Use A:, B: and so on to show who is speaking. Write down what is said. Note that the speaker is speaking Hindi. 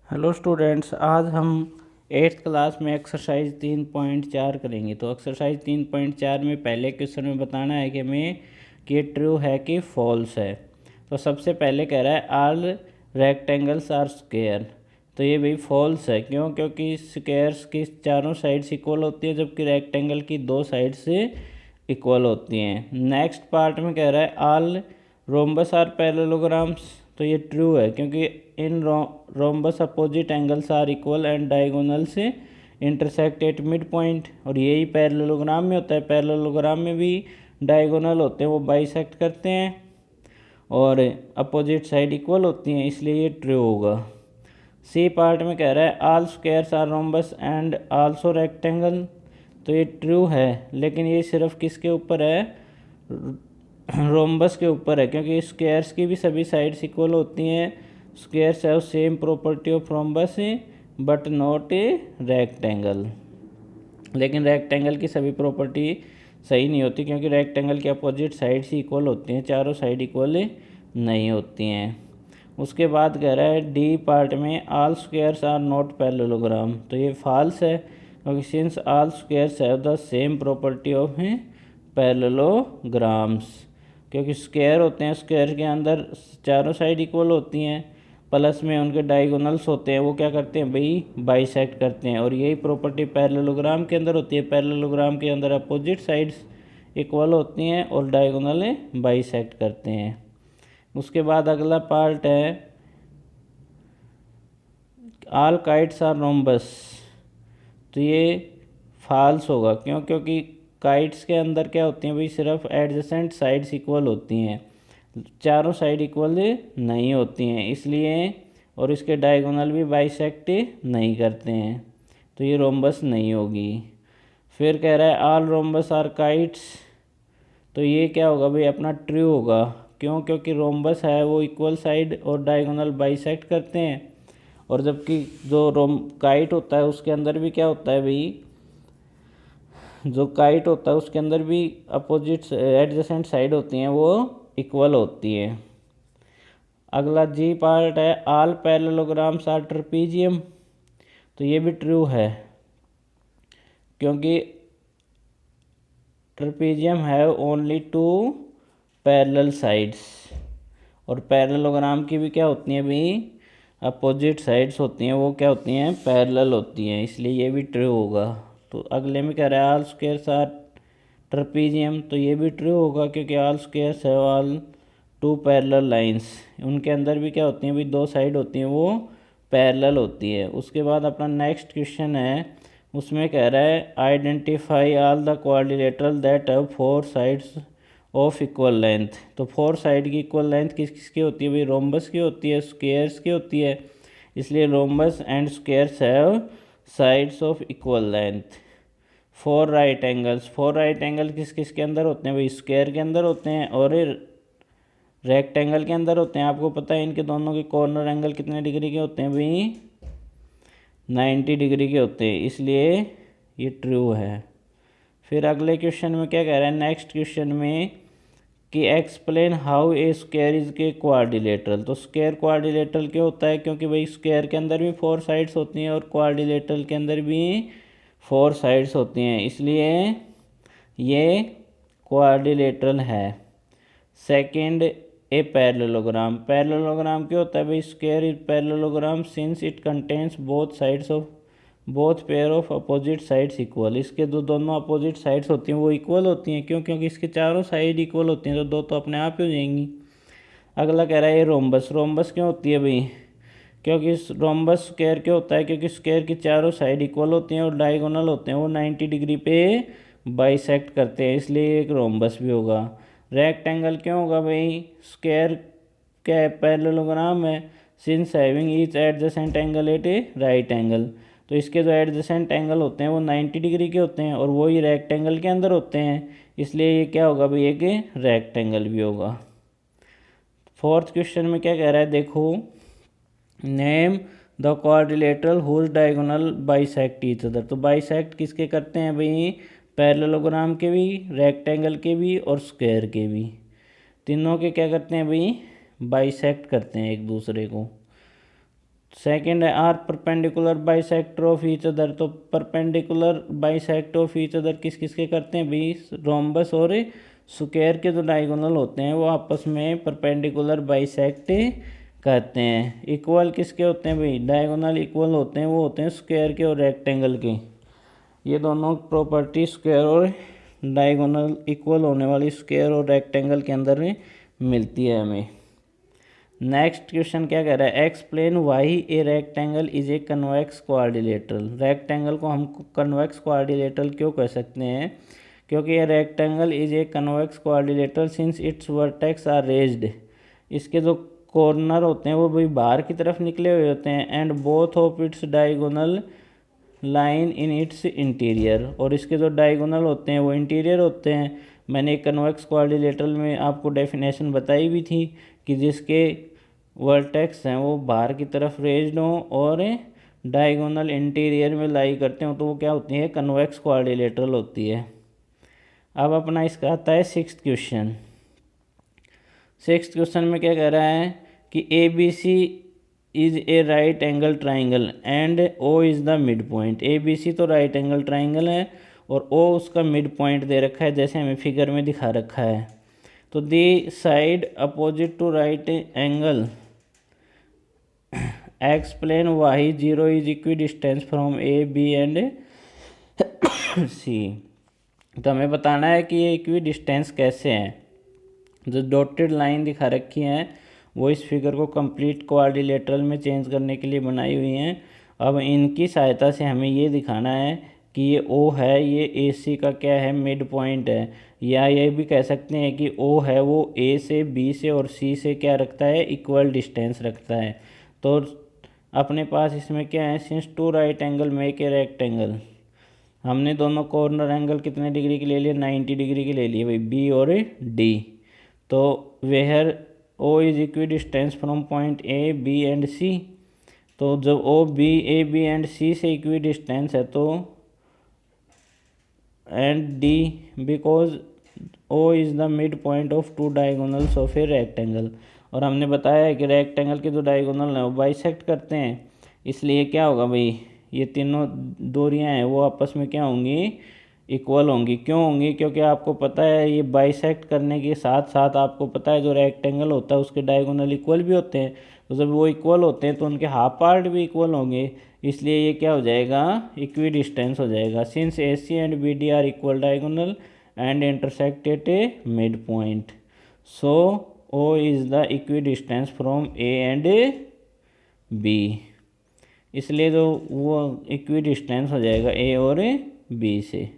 A: हेलो स्टूडेंट्स, आज हम 8th क्लास में एक्सरसाइज 3.4 करेंगे। तो एक्सरसाइज 3.4 में पहले क्वेश्चन में बताना है कि हमें कि ट्रू है कि फॉल्स है। तो सबसे पहले कह रहा है ऑल रेक्टेंगल्स आर स्क्वायर। तो ये भाई फॉल्स है। क्यों? क्योंकि स्क्वायर्स की चारों साइड्स इक्वल होती है, जबकि रेक्टेंगल की दो साइड से इक्वल होती हैं। नेक्स्ट पार्ट में कह रहा है ऑल रोम्बस आर पैरेललोग्राम्स। तो ये ट्रू है, क्योंकि in rhombus opposite angles are equal and diagonal से इंटरसेक्ट एट मिड पॉइंट। और यही पैरेललोग्राम में होता है। पैरेललोग्राम में भी डायगोनल होते हैं, वो बाइसेक्ट करते हैं और अपोजिट साइड इक्वल होती हैं, इसलिए ये ट्रू होगा। सी पार्ट में कह रहा है all squares are rhombus and also rectangle. तो ये ट्रू है, लेकिन ये सिर्फ किसके ऊपर है? रोम्बस के ऊपर है, क्योंकि स्क्वायर्स की भी सभी साइड्स इक्वल होती हैं। Squares have same property of rhombus but not a rectangle. लेकिन रेक्टेंगल की सभी प्रॉपर्टी सही नहीं होती, क्योंकि रेक्टेंगल के अपोजिट साइड्स ही इक्वल होती हैं, चारों साइड इक्वल नहीं होती हैं। उसके बाद कह रहा है डी पार्ट में all squares are not parallelogram. तो ये फॉल्स है, क्योंकि since all squares have the same property of parallelograms. क्योंकि स्क्वायर होते हैं, स्क्वायर के अंदर चारों साइड इक्वल होती हैं, प्लस में उनके डायगोनल्स होते हैं, वो क्या करते हैं भाई? बाइसेक्ट करते हैं। और यही प्रॉपर्टी पैरेललोग्राम के अंदर होती है। पैरेललोग्राम के अंदर अपोजिट साइड्स इक्वल होती हैं और डायगोनल बाइसेक्ट करते हैं। उसके बाद अगला पार्ट है ऑल काइट्स आर रोम्बस। तो ये फॉल्स होगा। क्यों? क्योंकि काइट्स के अंदर क्या होती हैं भाई? सिर्फ एडजेसेंट साइड्स इक्वल होती हैं, चारों साइड इक्वल नहीं होती हैं, इसलिए। और इसके डायगोनल भी बाइसेक्ट नहीं करते हैं, तो ये रोम्बस नहीं होगी। फिर कह रहा है ऑल रोम्बस आर काइट्स। तो ये क्या होगा भाई? अपना ट्रू होगा। क्यों? क्योंकि रोम्बस है वो इक्वल साइड और डायगोनल बाइसेक्ट करते हैं। और जबकि जो काइट होता है उसके अंदर भी क्या होता है भाई? जो काइट होता है उसके अंदर भी अपोजिट एडजेसेंट साइड होती हैं, वो इक्वल होती हैं। अगला जी पार्ट है ऑल पैरेललोग्राम्स आर ट्रेपीजियम। तो ये भी ट्रू है, क्योंकि trapezium have only two parallel sides. और पैरेललोग्राम की भी क्या होती हैं भाई? अपोजिट साइड्स होती हैं, वो क्या होती हैं? पैरेलल होती हैं, इसलिए ये भी ट्रू होगा। तो अगले में कह रहा है ऑल स्क्वायर्स आर ट्रेपीजियम। तो ये भी ट्रू होगा, क्योंकि ऑल स्क्वायर्स है ऑल टू पैरेलल लाइंस। उनके अंदर भी क्या होती हैं भाई? दो साइड होती हैं, वो पैरेलल होती है। उसके बाद अपना नेक्स्ट क्वेश्चन है, उसमें कह रहा है identify all the quadrilateral that have four sides of equal length. तो फोर साइड की इक्वल लेंथ किस किसकी होती है भाई? रोम्बस की होती है, स्क्वायर्स की होती है, इसलिए rhombus and squares have sides of equal length. Four right angles, four right angle किस किस के अंदर होते हैं भाई? स्क्वायर के अंदर होते हैं और रेक्टेंगल के अंदर होते हैं। आपको पता है इनके दोनों के कॉर्नर एंगल कितने डिग्री के होते हैं भाई? 90 डिग्री के होते हैं, इसलिए ये ट्रू है। फिर अगले क्वेश्चन में क्या कह रहा है? नेक्स्ट क्वेश्चन में कि explain how a square is के क्वाड्रिलेटरल। तो स्क्वायर क्वाड्रिलेटरल क्यों होता है? क्योंकि भाई स्क्वायर के अंदर भी फोर साइड्स होती हैं और क्वाड्रिलेटरल के अंदर भी फोर साइड्स होती हैं, इसलिए ये क्वाड्रिलेटरल है। Second, a parallelogram. पैरेललोग्राम क्यों होता है भाई? Square is parallelogram since it contains both sides of both pair of opposite sides equal. इसके जो दोनों अपोजिट साइड्स होती हैं वो इक्वल होती हैं। क्यों? क्योंकि इसके चारों साइड इक्वल होती हैं, तो दो तो अपने आप ही हो जाएंगी। अगला कह रहा है ये रोम्बस। रोम्बस क्यों होती है भाई? क्योंकि रोम्बस स्क्वायर क्यों होता है? क्योंकि स्क्वायर की चारों साइड इक्वल होती हैं और डायगोनल होते हैं, वो 90 डिग्री पे बाइसेक्ट करते हैं, इसलिए एक रोम्बस भी होगा। रेक्टेंगल क्यों होगा भाई? स्क्वायर क्या पैरेललोग्राम है, since having each adjacent angle at a right angle. तो इसके जो एडजेसेंट एंगल होते हैं वो 90 डिग्री के होते हैं और वो ही रेक्टेंगल के अंदर होते हैं, इसलिए ये क्या होगा भाई? एक रेक्टेंगल भी होगा। फोर्थ क्वेश्चन में क्या कह रहा है देखो, name the quadrilateral whose diagonal bisect each other. तो बाइसेक्ट किसके करते हैं भाई? पैरेललोग्राम के भी, रेक्टेंगल के भी और स्क्वायर के भी, तीनों के क्या करते हैं भाई? बाइसेक्ट करते हैं एक दूसरे को। सेकेंड है are perpendicular bisector of each other. तो perpendicular bisect of each other किस किस के करते हैं भाई, रोम्बस और स्क्वायर के जो डायगोनल होते हैं वो आपस में परपेंडिकुलर बाइसेक्ट करते हैं। इक्वल किसके होते हैं भाई, डायगोनल इक्वल होते हैं वो होते हैं स्क्वायर के और रेक्टेंगल के। ये दोनों प्रॉपर्टी स्क्वायर और डायगोनल इक्वल होने वाली स्क्वायर और रेक्टेंगल के अंदर मिलती है हमें। नेक्स्ट क्वेश्चन क्या कह रहा है, explain why a rectangle is a convex quadrilateral. Rectangle को हम कन्वेक्स क्वाड्रिलेटरल क्यों कह सकते हैं, क्योंकि ये rectangle is a convex quadrilateral since its vertex are raised. इसके जो कॉर्नर होते हैं वो भी बाहर की तरफ निकले हुए होते हैं, and both of its diagonal line in its interior. और इसके जो डायगोनल होते हैं वो इंटीरियर होते हैं। मैंने कन्वेक्स क्वाड्रिलेटरल में आपको डेफिनेशन बताई भी थी कि जिसके वर्टेक्स हैं वो बाहर की तरफ रेज्ड हों और डायगोनल इंटीरियर में लाई करते हो तो वो क्या होती है, कन्वेक्स क्वाड्रिलेटरल होती है। अब अपना इसका आता है सिक्स्थ क्वेश्चन। सिक्स्थ क्वेश्चन में क्या कह रहा है कि A B C is a right angle triangle and O is the mid point. A B C तो राइट एंगल ट्राइंगल है और ओ उसका मिड पॉइंट दे रखा है जैसे हमें फिगर में दिखा रखा है। तो the side opposite to right angle explain why zero is equi distance from A B and C. तो हमें बताना है कि ये इक्वी डिस्टेंस कैसे हैं। जो डॉटेड लाइन दिखा रखी हैं वो इस फिगर को कंप्लीट क्वाड्रिलेटरल में चेंज करने के लिए बनाई हुई हैं। अब इनकी सहायता से हमें ये दिखाना है कि ये ओ है, ये ए सी का क्या है, मिड पॉइंट है। या ये भी कह सकते हैं कि ओ है वो ए से, बी से और सी से क्या रखता है, इक्वल डिस्टेंस रखता है। तो अपने पास इसमें क्या है, since to right angle make a rectangle. हमने दोनों कॉर्नर एंगल कितने डिग्री के ले लिए, 90 डिग्री के ले लिए भाई, बी और डी। तो where O is equi distance from point A B and C. तो जब O B A B and C से इक्वी डिस्टेंस है तो and D because O is the mid point of two diagonals of a rectangle. और हमने बताया है कि रेक्टेंगल के जो डायगोनल हैं वो बाइसेक्ट करते हैं, इसलिए क्या होगा भाई, ये तीनों दूरियां हैं वो आपस में क्या होंगी, इक्वल होंगी। क्यों होंगी, क्योंकि आपको पता है ये बाइसेक्ट करने के साथ साथ आपको पता है जो रेक्टेंगल होता है उसके डायगोनल इक्वल भी होते हैं। तो जब वो इक्वल होते हैं तो उनके हाफ पार्ट भी इक्वल होंगे, इसलिए ये क्या हो जाएगा, इक्वी डिस्टेंस हो जाएगा। Since A C and B D are equal diagonal and intersect at a mid point, so O is the equi distance from A and B. इसलिए तो वो इक्वी डिस्टेंस हो जाएगा ए और बी से।